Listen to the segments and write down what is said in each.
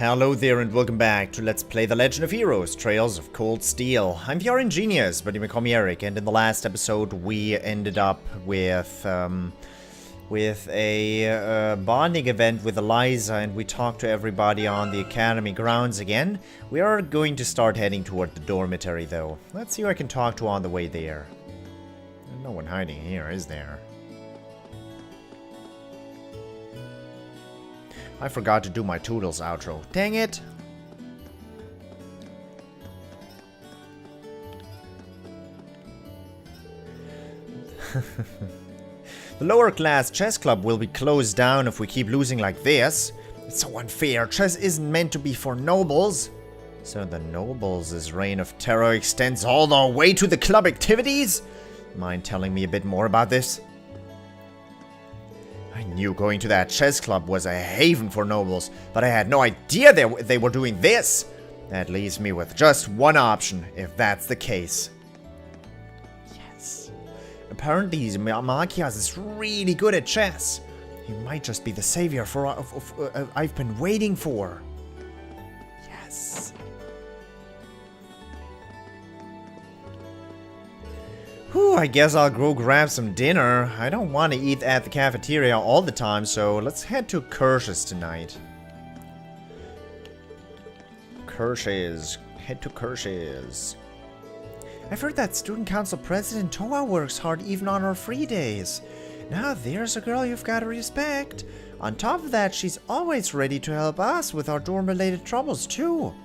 Hello there and welcome back to Let's Play The Legend of Heroes, Trails of Cold Steel. I'm the RNGenius, but you may call me Eric, and in the last episode we ended up with a bonding event with Eliza, and we talked to everybody on the academy grounds again. We are going to start heading toward the dormitory though. Let's see who I can talk to on the way there. There's no one hiding here, is there? I forgot to do my Toodles outro. Dang it! The lower class chess club will be closed down if we keep losing like this. It's so unfair. Chess isn't meant to be for nobles. So the nobles' reign of terror extends all the way to the club activities? Mind telling me a bit more about this? I knew going to that chess club was a haven for nobles, but I had no idea they were doing this. That leaves me with just one option, if that's the case. Yes. Apparently, Machias is really good at chess. He might just be the savior I've been waiting for. Yes. Whew, I guess I'll go grab some dinner. I don't want to eat at the cafeteria all the time, so let's head to Kirsch's tonight. Kirsch's. Head to Kirsch's. I've heard that student council president TloH works hard even on her free days. Now there's a girl you've got to respect. On top of that, she's always ready to help us with our dorm-related troubles too.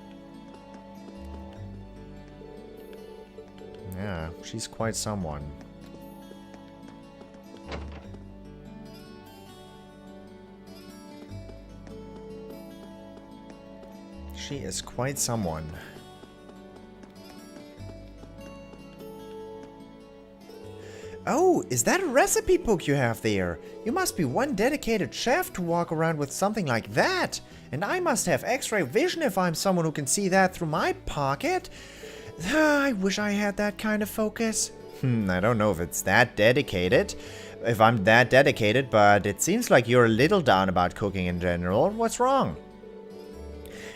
Yeah, she's quite someone. She is quite someone. Oh, is that a recipe book you have there? You must be one dedicated chef to walk around with something like that. And I must have X-ray vision if I'm someone who can see that through my pocket. I wish I had that kind of focus. I don't know if it's that dedicated. If I'm that dedicated, but it seems like you're a little down about cooking in general. What's wrong?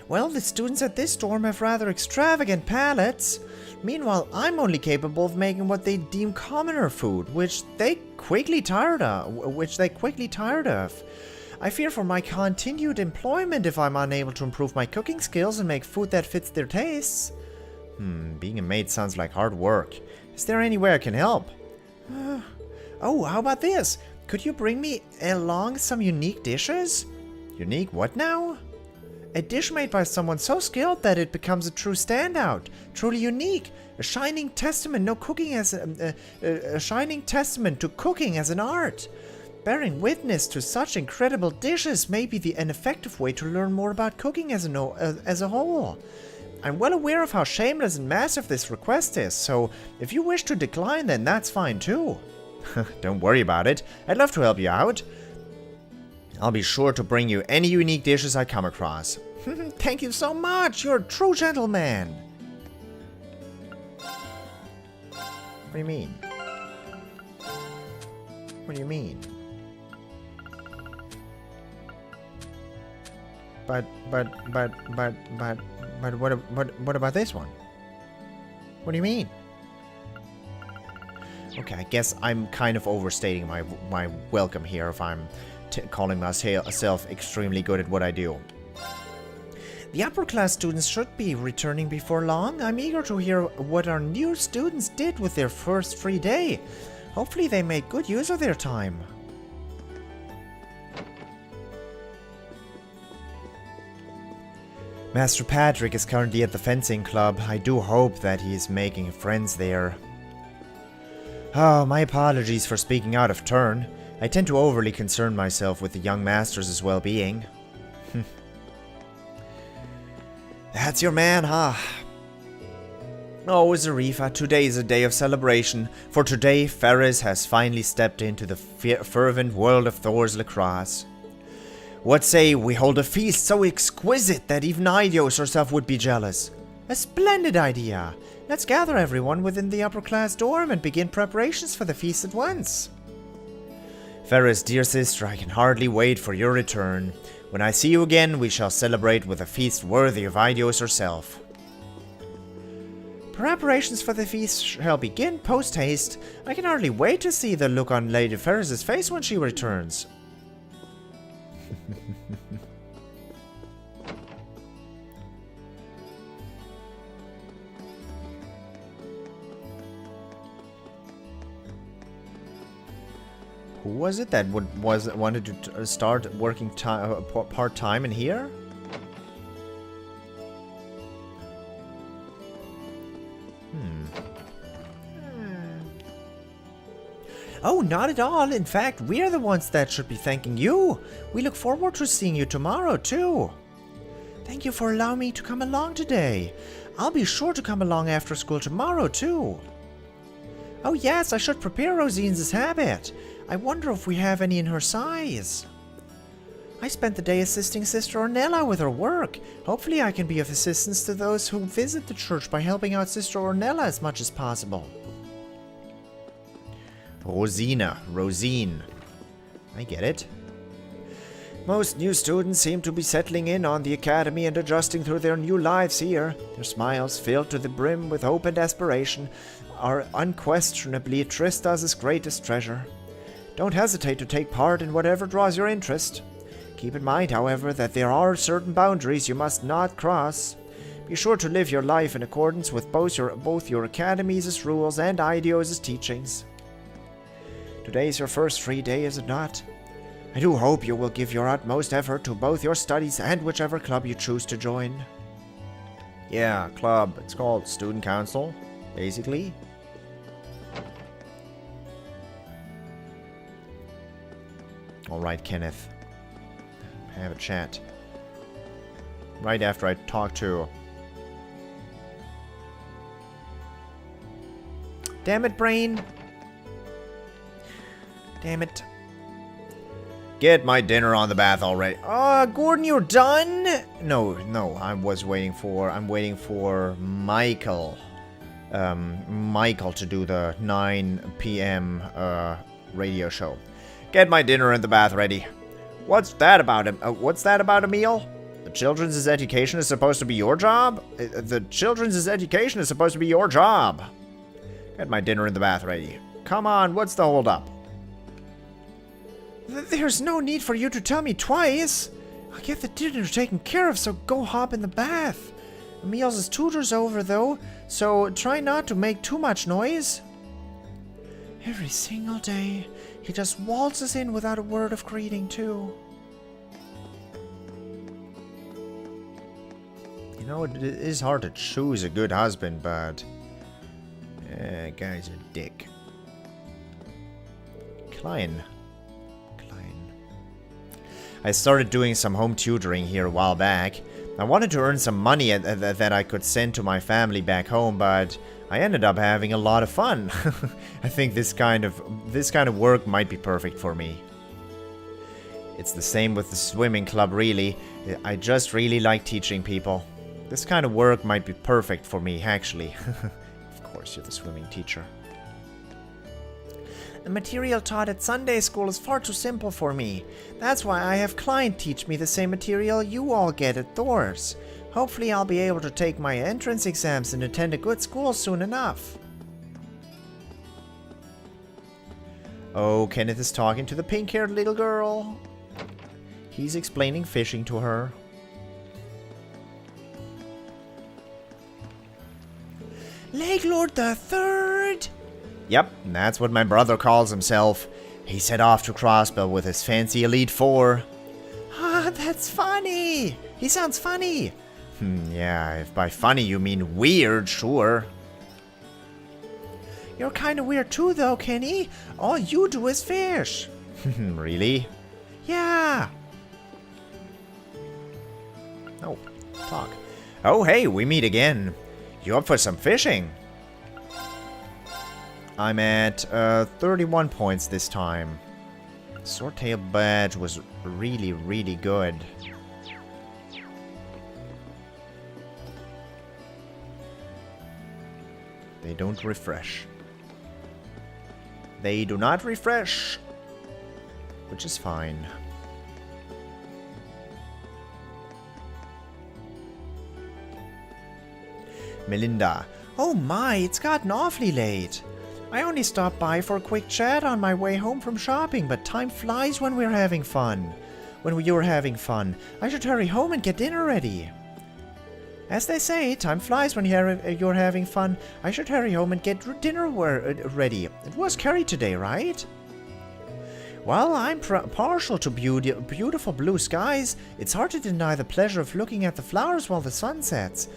Well, the students at this dorm have rather extravagant palates. Meanwhile, I'm only capable of making what they deem commoner food, which they quickly tired of. I fear for my continued employment if I'm unable to improve my cooking skills and make food that fits their tastes. Being a maid sounds like hard work. Is there any way I can help? Oh, how about this? Could you bring me along some unique dishes? Unique what now? A dish made by someone so skilled that it becomes a true standout. Truly unique. A shining testament to cooking as an art. Bearing witness to such incredible dishes may be an effective way to learn more about cooking as a whole. I'm well aware of how shameless and massive this request is, so if you wish to decline, then that's fine too. Don't worry about it. I'd love to help you out. I'll be sure to bring you any unique dishes I come across. Thank you so much. You're a true gentleman. What do you mean? What do you mean? But what about this one? What do you mean? Okay, I guess I'm kind of overstating my welcome here if I'm calling myself extremely good at what I do. The upper class students should be returning before long. I'm eager to hear what our new students did with their first free day. Hopefully they made good use of their time. Master Patrick is currently at the fencing club. I do hope that he is making friends there. Oh, my apologies for speaking out of turn. I tend to overly concern myself with the young masters' well-being. That's your man, huh? Oh, Zarifa, today is a day of celebration. For today, Ferris has finally stepped into the fervent world of Thors lacrosse. What say we hold a feast so exquisite that even Idios herself would be jealous? A splendid idea! Let's gather everyone within the upper class dorm and begin preparations for the feast at once. Ferris, dear sister, I can hardly wait for your return. When I see you again, we shall celebrate with a feast worthy of Eidos herself. Preparations for the feast shall begin post-haste. I can hardly wait to see the look on Lady Ferris's face when she returns. Who was it that wanted to start working part-time in here? Oh, not at all. In fact, we're the ones that should be thanking you. We look forward to seeing you tomorrow, too. Thank you for allowing me to come along today. I'll be sure to come along after school tomorrow, too. Oh yes, I should prepare Rosine's habit. I wonder if we have any in her size. I spent the day assisting Sister Ornella with her work. Hopefully I can be of assistance to those who visit the church by helping out Sister Ornella as much as possible. Rosine. I get it. Most new students seem to be settling in on the academy and adjusting to their new lives here. Their smiles, filled to the brim with hope and aspiration, are unquestionably Trista's greatest treasure. Don't hesitate to take part in whatever draws your interest. Keep in mind, however, that there are certain boundaries you must not cross. Be sure to live your life in accordance with both your academy's rules and Eidos' teachings. Today is your first free day, is it not? I do hope you will give your utmost effort to both your studies and whichever club you choose to join. Yeah, club. It's called Student Council, basically. Alright, Kenneth. Have a chat. Right after I talk to... Damn it, brain! Damn it. Get my dinner on the bath already. Gordon, you're done? No, I'm waiting for Michael. Michael to do the 9 p.m. Radio show. Get my dinner in the bath ready. What's that about a meal? The children's education is supposed to be your job? The children's education is supposed to be your job. Get my dinner in the bath ready. Come on, what's the holdup? There's no need for you to tell me twice. I'll get the dinner taken care of, so go hop in the bath. Emil's tutor's over, though, so try not to make too much noise. Every single day, he just waltzes in without a word of greeting, too. You know, it is hard to choose a good husband, but... guy's a dick. Klein. I started doing some home tutoring here a while back. I wanted to earn some money that I could send to my family back home, but I ended up having a lot of fun. I think this kind of work might be perfect for me. It's the same with the swimming club, really. I just really like teaching people. This kind of work might be perfect for me, actually. Of course, you're the swimming teacher. The material taught at Sunday school is far too simple for me. That's why I have Klein teach me the same material you all get at Thors. Hopefully I'll be able to take my entrance exams and attend a good school soon enough. Oh, Kenneth is talking to the pink-haired little girl. He's explaining fishing to her. Lake Lord the Third! Yep, that's what my brother calls himself. He set off to Crossbell with his fancy Elite Four. Ah, that's funny! He sounds funny! Yeah, if by funny you mean weird, sure. You're kinda weird too, though, Kenny. All you do is fish. Really? Yeah. Oh, talk. Oh, hey, we meet again. You up for some fishing? I'm at 31 points this time. Swordtail badge was really, really good. They don't refresh. They do not refresh. Which is fine. Melinda. Oh my, it's gotten awfully late. I only stopped by for a quick chat on my way home from shopping, but time flies when we're having fun. When you're having fun. I should hurry home and get dinner ready. As they say, time flies when you're having fun. I should hurry home and get dinner ready. It was curry today, right? Well, I'm partial to beautiful blue skies. It's hard to deny the pleasure of looking at the flowers while the sun sets.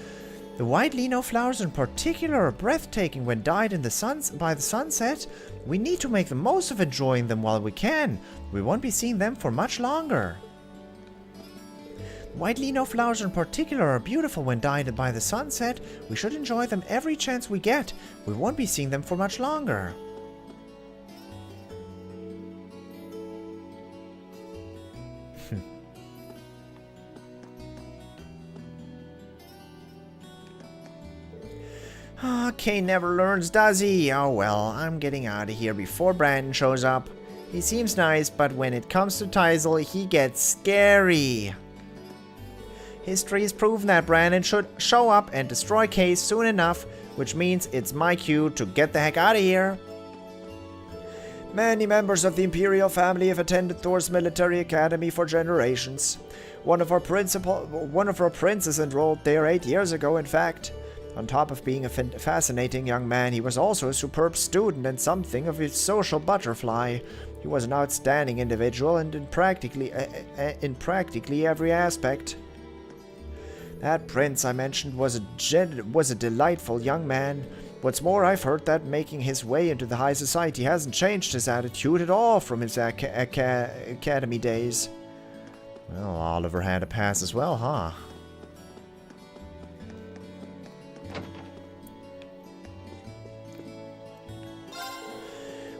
The white lino flowers in particular are breathtaking when dyed in by the sunset. We need to make the most of enjoying them while we can. We won't be seeing them for much longer. White lino flowers in particular are beautiful when dyed by the sunset. We should enjoy them every chance we get. We won't be seeing them for much longer. Kane never learns, does he? Oh well, I'm getting out of here before Brandon shows up. He seems nice, but when it comes to Teisel, he gets scary. History has proven that Brandon should show up and destroy Case soon enough, which means it's my cue to get the heck out of here. Many members of the Imperial family have attended Thors Military Academy for generations. One of our princes enrolled there 8 years ago, in fact. On top of being a fascinating young man, he was also a superb student and something of a social butterfly. He was an outstanding individual and in practically every aspect. That prince I mentioned was a delightful young man. What's more, I've heard that making his way into the high society hasn't changed his attitude at all from his academy days. Well, Oliver had a pass as well, huh?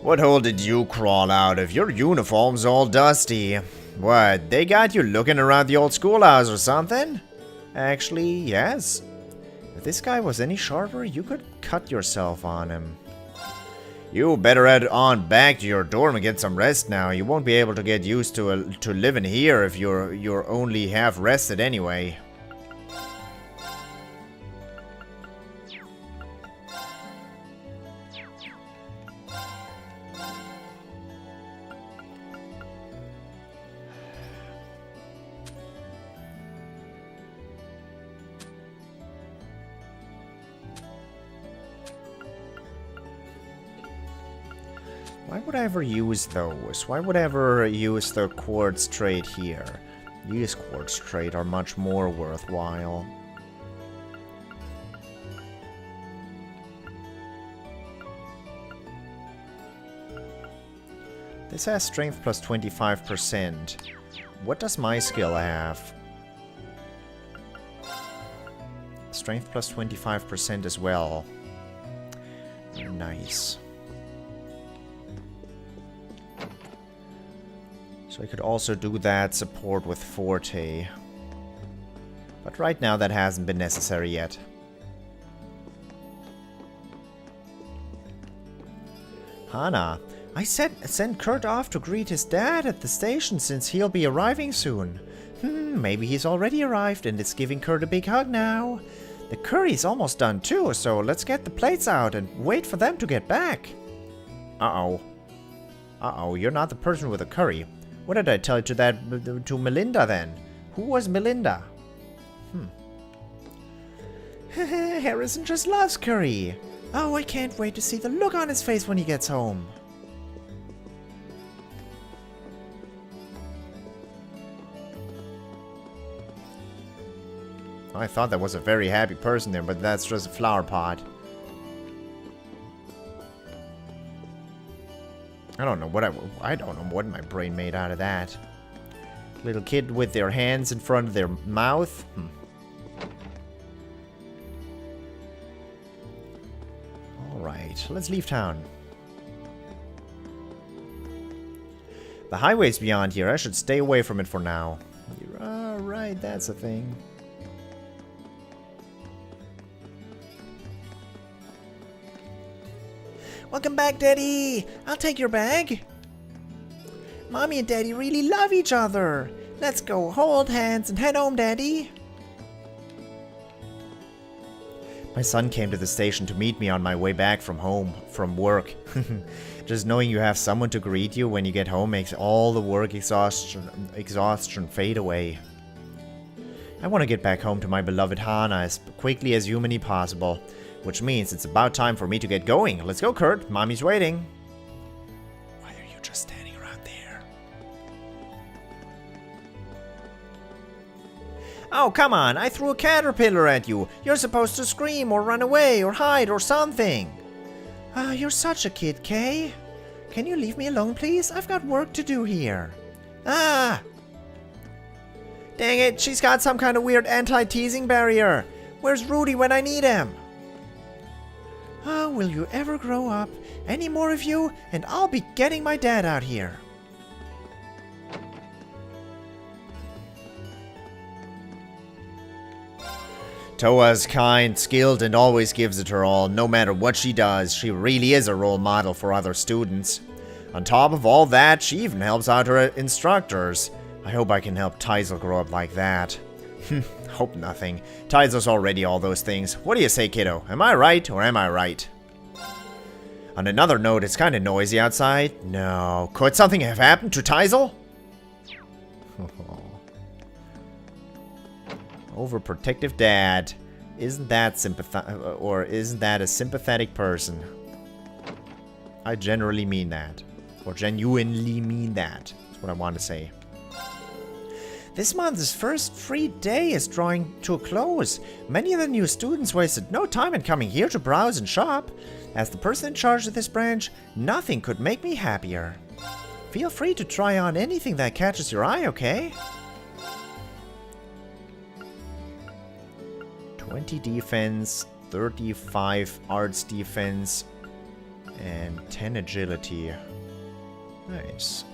What hole did you crawl out of? Your uniform's all dusty. What, they got you looking around the old schoolhouse or something? Actually, yes. If this guy was any sharper, you could cut yourself on him. You better head on back to your dorm and get some rest now. You won't be able to get used to living here if you're only half rested anyway. Why would I ever use those? Why would I ever use the quartz trade here? These quartz trade are much more worthwhile. This has strength plus 25%. What does my skill have? Strength plus 25% as well. Nice. So I could also do that support with Forte. But right now that hasn't been necessary yet. Hana, I sent Kurt off to greet his dad at the station since he'll be arriving soon. Maybe he's already arrived and is giving Kurt a big hug now. The curry's almost done too, so let's get the plates out and wait for them to get back. Uh-oh. Uh-oh, you're not the person with the curry. What did I tell you to Melinda then? Who was Melinda? Harrison just loves curry. Oh, I can't wait to see the look on his face when he gets home. I thought that was a very happy person there, but that's just a flower pot. I don't know what my brain made out of that. Little kid with their hands in front of their mouth. Alright, let's leave town. The highway's beyond here. I should stay away from it for now. You're right, that's a thing. Welcome back, Daddy! I'll take your bag! Mommy and Daddy really love each other! Let's go hold hands and head home, Daddy! My son came to the station to meet me on my way back from work. Just knowing you have someone to greet you when you get home makes all the work exhaustion fade away. I want to get back home to my beloved Hana as quickly as humanly possible, which means it's about time for me to get going. Let's go, Kurt. Mommy's waiting. Why are you just standing around there? Oh, come on. I threw a caterpillar at you. You're supposed to scream or run away or hide or something. You're such a kid, Kay. Can you leave me alone, please? I've got work to do here. Ah! Dang it, she's got some kind of weird anti-teasing barrier. Where's Rudy when I need him? Will you ever grow up? Any more of you? And I'll be getting my dad out here. Toa's kind, skilled, and always gives it her all. No matter what she does, she really is a role model for other students. On top of all that, she even helps out her instructors. I hope I can help Teisel grow up like that. Hope nothing. Teisel's already all those things. What do you say, kiddo? Am I right, or am I right? On another note, it's kind of noisy outside. No. Could something have happened to Teisel? Overprotective dad. Isn't that isn't that a sympathetic person? I generally mean that. Or genuinely mean that. That's what I want to say. This month's first free day is drawing to a close. Many of the new students wasted no time in coming here to browse and shop. As the person in charge of this branch, nothing could make me happier. Feel free to try on anything that catches your eye, okay? 20 defense, 35 arts defense, and 10 agility. Nice.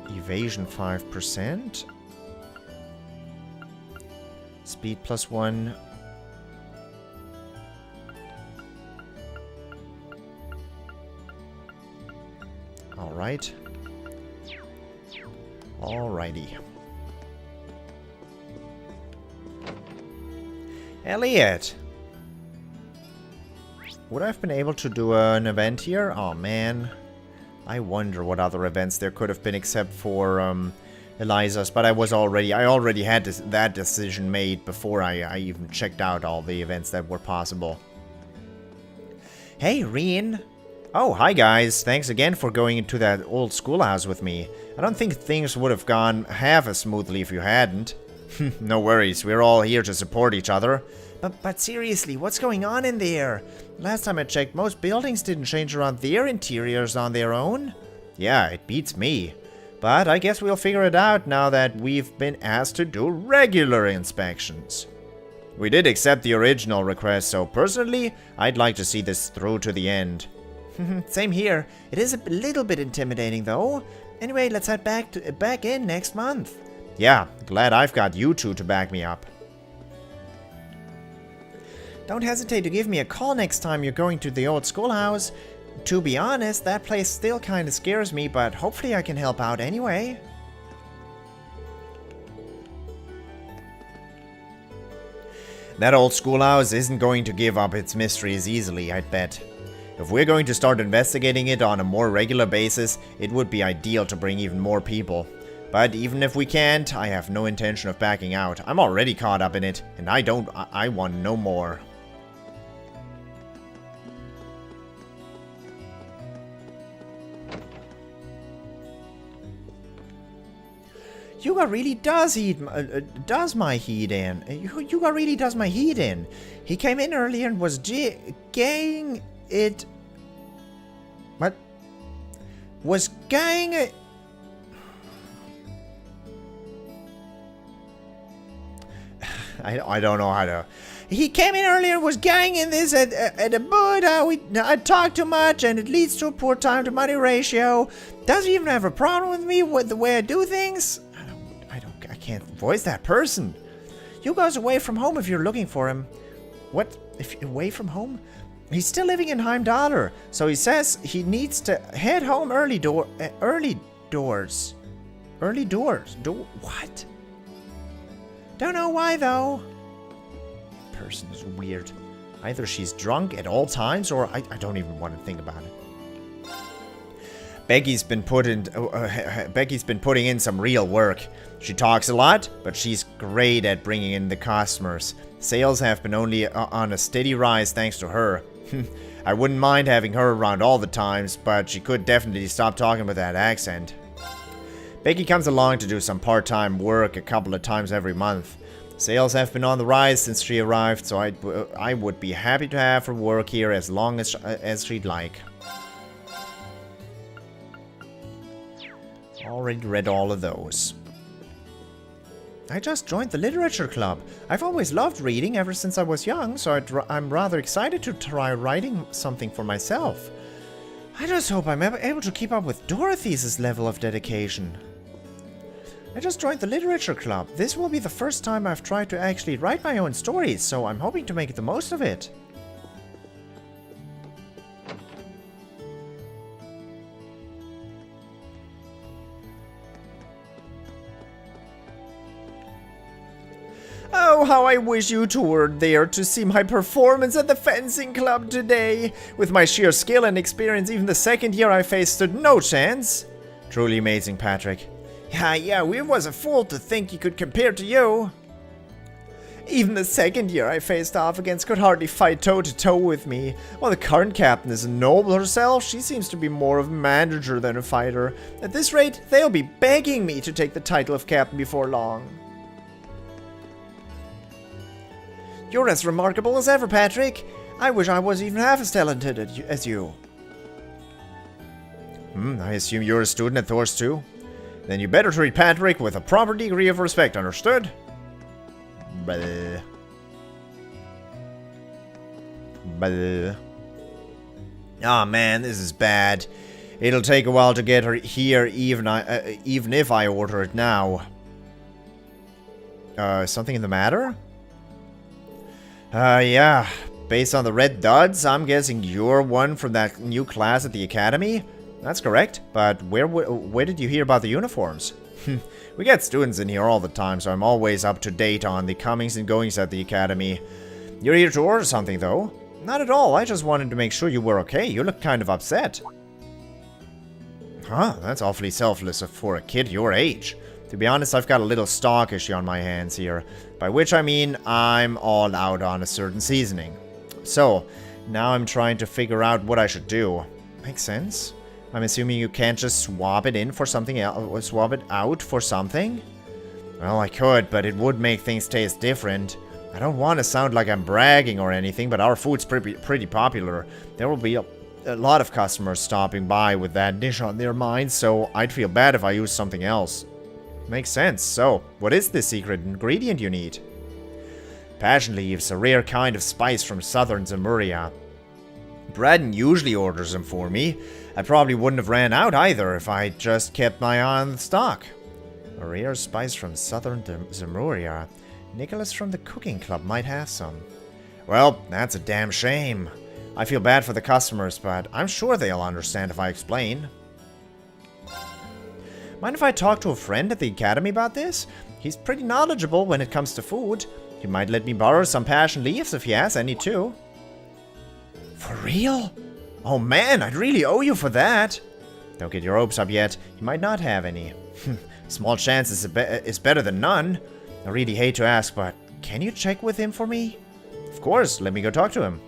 Evasion 5%. Speed +1. Alright. Alrighty. Elliot! Would I have been able to do an event here? Oh man. I wonder what other events there could have been except for Eliza's, but I already had that decision made before I even checked out all the events that were possible. Hey, Rean! Oh, hi guys! Thanks again for going into that old schoolhouse with me. I don't think things would have gone half as smoothly if you hadn't. No worries, we're all here to support each other. But seriously, what's going on in there? Last time I checked, most buildings didn't change around their interiors on their own. Yeah, it beats me. But I guess we'll figure it out now that we've been asked to do regular inspections. We did accept the original request, so personally, I'd like to see this through to the end. Same here. It is a little bit intimidating though. Anyway, let's head back in next month. Yeah, glad I've got you two to back me up. Don't hesitate to give me a call next time you're going to the old schoolhouse. To be honest, that place still kinda scares me, but hopefully I can help out anyway. That old schoolhouse isn't going to give up its mysteries easily, I'd bet. If we're going to start investigating it on a more regular basis, it would be ideal to bring even more people. But even if we can't, I have no intention of backing out. I'm already caught up in it, and I want no more. Yuga really does my heat in. Yuga really does my heat in. He came in earlier and was gang it. What? Was gang it. I don't know how to. He came in earlier and was ganging this at the board. I talk too much and it leads to a poor time to money ratio. Does he even have a problem with me with the way I do things? I can't voice that person. You goes away from home if you're looking for him. What? If away from home? He's still living in Heimdallr, so he says he needs to head home early doors. What? Don't know why, though. Person is weird. Either she's drunk at all times, or I don't even want to think about it. Becky's been putting in some real work. She talks a lot, but she's great at bringing in the customers. Sales have been only on a steady rise thanks to her. I wouldn't mind having her around all the times, but she could definitely stop talking with that accent. Becky comes along to do some part-time work a couple of times every month. Sales have been on the rise since she arrived, so I would be happy to have her work here as long as she'd like. Already read all of those. I just joined the literature club. I've always loved reading ever since I was young, so I'm rather excited to try writing something for myself. I just hope I'm able to keep up with Dorothy's level of dedication. I just joined the literature club. This will be the first time I've tried to actually write my own stories, so I'm hoping to make the most of it. Oh, how I wish you two were there to see my performance at the fencing club today. With my sheer skill and experience, even the second year I faced stood no chance. Truly amazing, Patrick. Yeah, we was a fool to think he could compare to you. Even the second year I faced off against could hardly fight toe-to-toe with me. While the current captain is a noble herself, she seems to be more of a manager than a fighter. At this rate, they'll be begging me to take the title of captain before long. You're as remarkable as ever, Patrick. I wish I was even half as talented as you. I assume you're a student at Thors too? Then you better treat Patrick with a proper degree of respect, understood? Blah. Blah. Ah, man, this is bad. It'll take a while to get her here, even if I order it now. Something the matter? Yeah. Based on the red duds, I'm guessing you're one from that new class at the academy? That's correct, but where did you hear about the uniforms? We get students in here all the time, so I'm always up to date on the comings and goings at the academy. You're here to order something, though? Not at all, I just wanted to make sure you were okay. You look kind of upset. Huh, that's awfully selfless for a kid your age. To be honest, I've got a little stock issue on my hands here, by which I mean I'm all out on a certain seasoning. So, now I'm trying to figure out what I should do. Makes sense? I'm assuming you can't just swap it in for something else, swap it out for something? Well, I could, but it would make things taste different. I don't want to sound like I'm bragging or anything, but our food's pretty popular. There will be a lot of customers stopping by with that dish on their minds, so I'd feel bad if I used something else. Makes sense. So, what is the secret ingredient you need? Passion leaves, a rare kind of spice from southern Zemuria. Braden usually orders them for me. I probably wouldn't have ran out either if I just kept my eye on the stock. A rare spice from southern Zemuria. Nicholas from the cooking club might have some. Well, that's a damn shame. I feel bad for the customers, but I'm sure they'll understand if I explain. Mind if I talk to a friend at the academy about this? He's pretty knowledgeable when it comes to food. He might let me borrow some passion leaves if he has any too. For real? Oh man, I'd really owe you for that. Don't get your hopes up yet. He might not have any. Small chance is better than none. I really hate to ask, but can you check with him for me? Of course, let me go talk to him.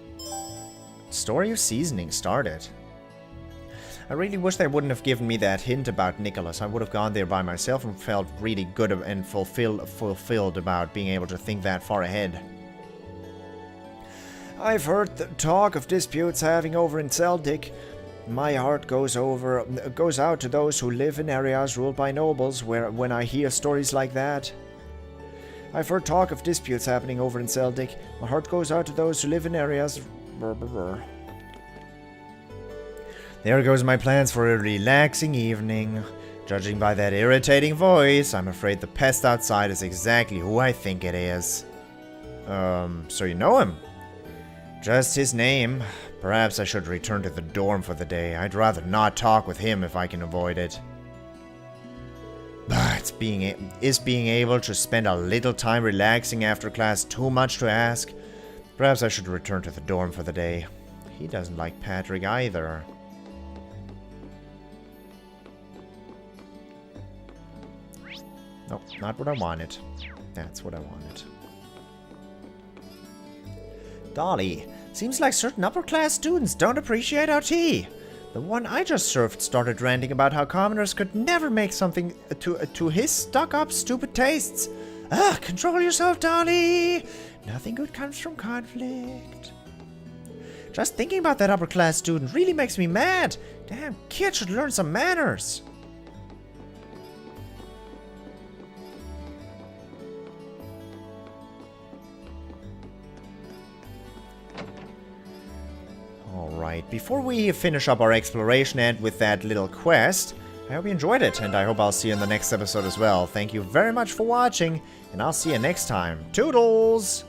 Story of seasoning started. I really wish they wouldn't have given me that hint about Nicholas. I would have gone there by myself and felt really good and fulfilled about being able to think that far ahead. I've heard the talk of disputes having over in Celtic. My heart goes out to those who live in areas ruled by nobles when I hear stories like that. I've heard talk of disputes happening over in Celtic. My heart goes out to those who live in areas... There goes my plans for a relaxing evening. Judging by that irritating voice, I'm afraid the pest outside is exactly who I think it is. So you know him? Just his name. Perhaps I should return to the dorm for the day. I'd rather not talk with him if I can avoid it. But Is being able to spend a little time relaxing after class too much to ask? Perhaps I should return to the dorm for the day. He doesn't like Patrick either. Nope, not what I wanted. That's what I wanted. Dolly, seems like certain upper-class students don't appreciate our tea. The one I just served started ranting about how commoners could never make something to his stuck-up, stupid tastes. Ugh, control yourself, Dolly! Nothing good comes from conflict. Just thinking about that upper-class student really makes me mad. Damn, kid should learn some manners. Alright, before we finish up our exploration and with that little quest, I hope you enjoyed it, and I hope I'll see you in the next episode as well. Thank you very much for watching, and I'll see you next time. Toodles!